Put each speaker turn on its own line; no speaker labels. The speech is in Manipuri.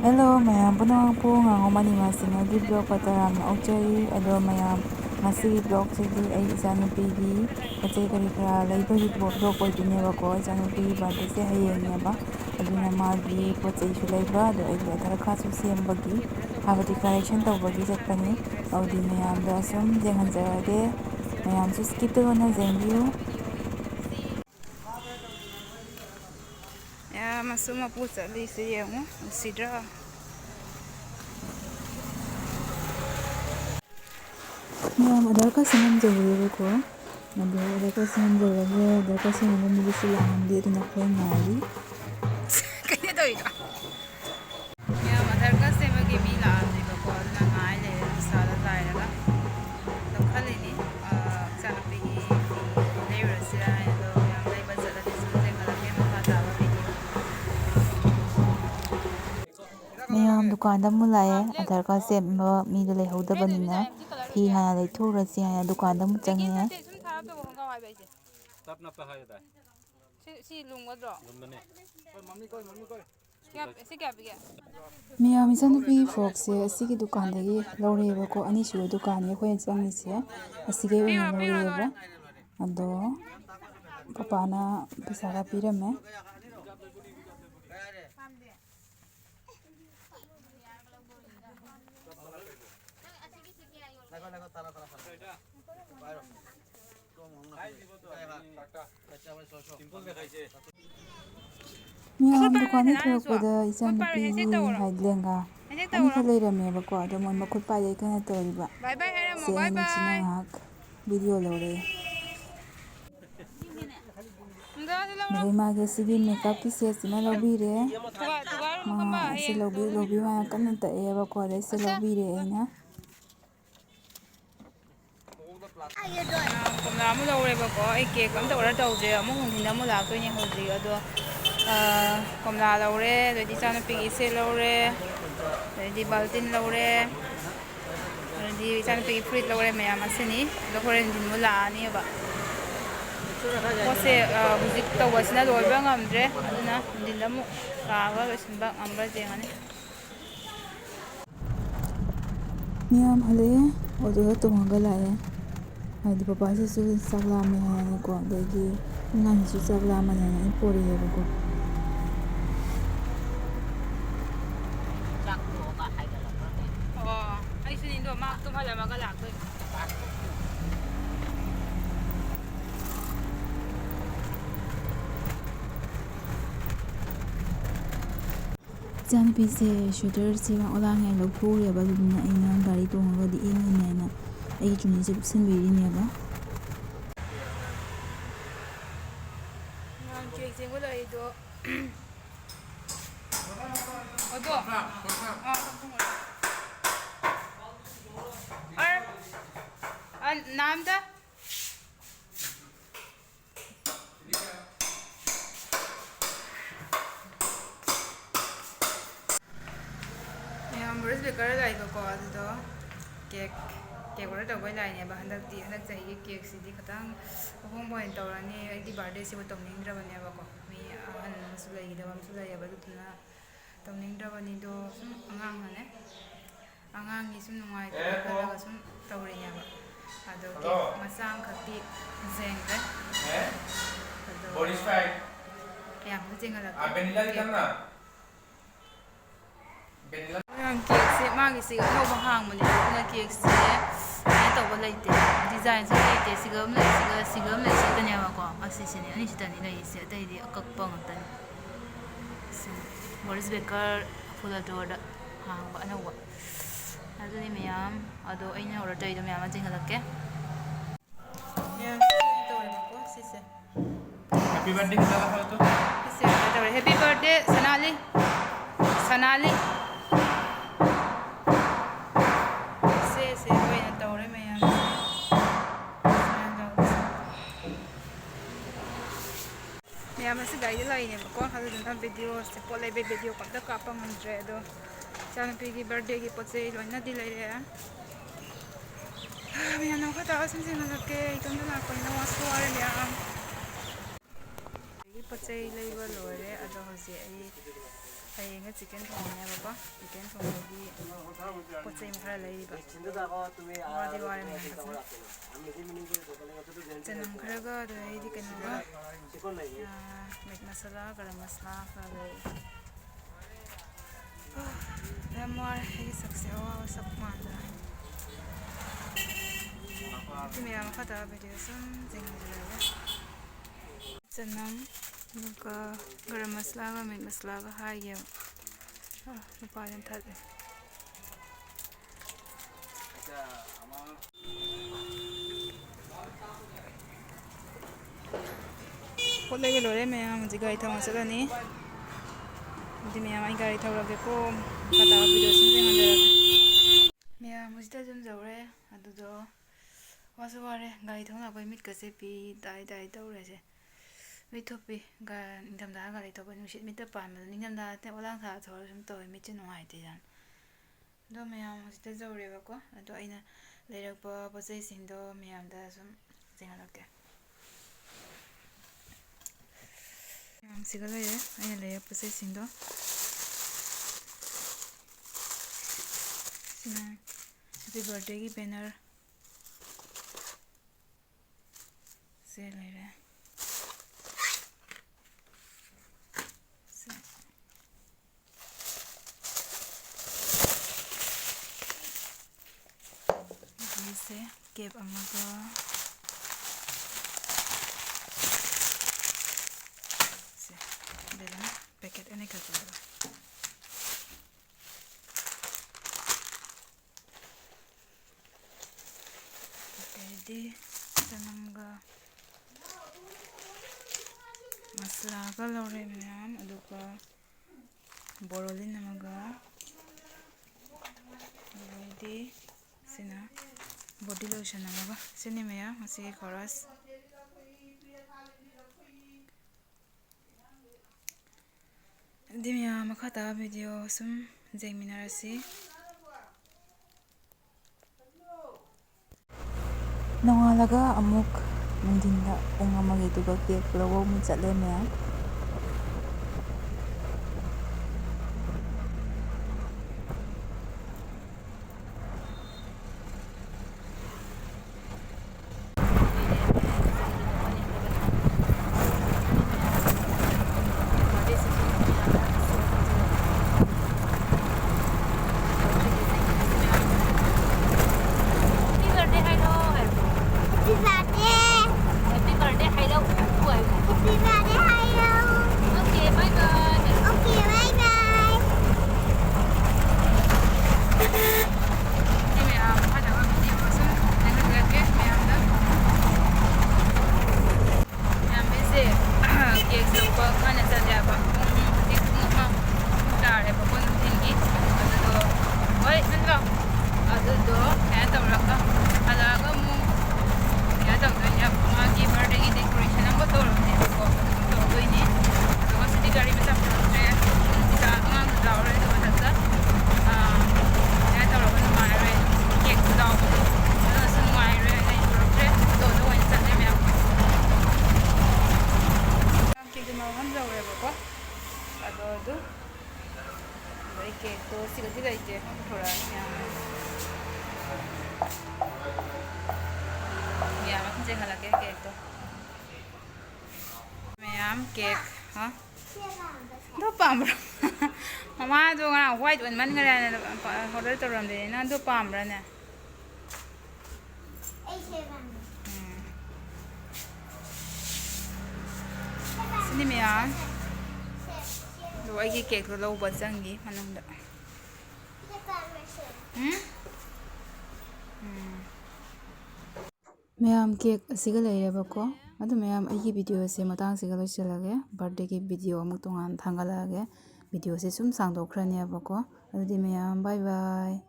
Hello mayam punangpu ngangom animasinagi blog pataramna okjari ado mayam ngasi blog sidi ai isanupigi pochai kari khara leibagi blog oidunebako isanupigi birthday se hayengneba aduna magi pochai su leiba ado aigi adhar card su sembagi habati correction tawbagi chatpani audi mayamda asum jenghanjarage mayam su skip tawna jengbiu
ya masuk mapu chatli se yengu sidra
mayam adhar card semamjawrebako ado adhar card semamjawrage adhar card semamba migisu lamde aduna khoi ngari
kaya to ida ya madar ka se magi mi la ni ba ko na ngai le sala dai la to khali ni chana pe gi le ra sira do ya lai ba chala ni su se kala ke ma ta ba video
mayam dukanda mulaye adhar card semba mido leihaudabanina fi hana leithurasi hana dukanda mu change
sum tharap to honga wai ba ise
tapna pa hayo da
si lungwadro
lumne
mami koi kya se kya pe
mayam isanupigi frog se asigi dukandagi laurebako anisuro dukani akhoi changise asige oina laureba ado papana pesa ga pirame mayam dukani thorakpada isanupigi haidlenga ani kha leiramebako ado mon makhut paile kana toriba
bye bye haramo
se
bye
ani china
bye
ngak video lore Dari mage sigi makeup ki set sima lobire ma se lobi ma kanna ta eba ko dai se lobire aina
kumna mu lore ba ko ai cake am ta order tawje amu hungina mu la toini hoji ado kumna lore di chana pi se lore di baltin lore di chana pi fruit lore me amasini do horen din mu la ani ba Kose huzik tawasina loiba ngamdre aduna dindamu kaga losinba ngamba jengani
mayam hale odo to mangala ya hadi papa se su sagla me ha ko dagi ngan su sagla ma na ni pori ya ko
oh ai sinin do ma tum hala magala ko
Janpi se shooter se ma olang ai lo phore ba duna aina gari to ngo di ing na ai chuni se sin biri ne ba
ngan cake se ngula ido odo naam da Boris Baker lai ko ado cake order tawai lai ne ba handak chahi cake sidi khatang hong point tawrani ai di birthday se tawningra bane ba ko mi han su lai da bam su lai ba dutuna tawningra bani do sum angang hane angang gi sum nungai ta kala sum tawri ne ba ado cake masang khati zengre
Boris fight
ya mu jengala
vanilla di tanna vanilla
yang cake se magi se no ba hang mani na cake se ai to ba laite design se laite sigam lai se tanya ba ko asisi ne ani sitani lai se dai di akakpa ngatan Boris Baker full door da hang ba na wa aduni mayam ado aina order dai do mayam jingalakke ya to ba ko sise
happy birthday kita lah tu
sise happy birthday Sanali se hoy na tawre mayam mayam se dai lai ne ko hadu na video se po lai video ko ta ka pa ngamdre do chana pi gi birthday gi poche loina di lai re mayam no khata asim se na ke itom na ko na wasu are mayam poche lai ba lore ado hoje ai hayengga chicken thongneebako chicken thongbagi pochai khara leiriba wadi ware mena chanam kharaga aidi kenoga meat masala garam masala khara lei lamwar hagi sakse awa sak mandra timya khata video sum jingla chanam nuka garam masala ga meat masala ga haye nupa jan thale pot lege lore mayam ji gari thang chalani di mayam ai gari thawrage ko khata video sum jingla mayam hojita jum jawre adudo wasu ware gari thong la koi mit ka se pi dai tawre se mi thopi ga ningdam da gari thopa nusit mit ta pan ma ningdam da te olang tha thor sum toy mit chin ngai te jan do mayam hojita jawre ba ko ado aina leirakpa pochai sing do mayam da sum jingla mayam siga leire aina leirak pochai sing do sina happy birthday ki banner se leire se kep amaga se bela packet ane ka ko di tanamga masala ga lore mayam aduga borolin amaga di sina body lotion amaga sini mayam asi chorus di mayam makhata video sum jengminarasi
nongalaga amuk nungdinda pung amagi duga cake lawo mu chatle mayam cake to sigadi laite thora ya ma kunje hala cake to mayam cake ha do pamra mama do ngana white one man ngara na order to ram de na do pamra na sini mayam do ai cake to lo ba changi manang da mayam cake asiga leireba ko adu mayam aigi video se matang siga loiselage birthday ki video amuk tongan thangalage video se sum sangdokhrani abako adu mayam bye bye.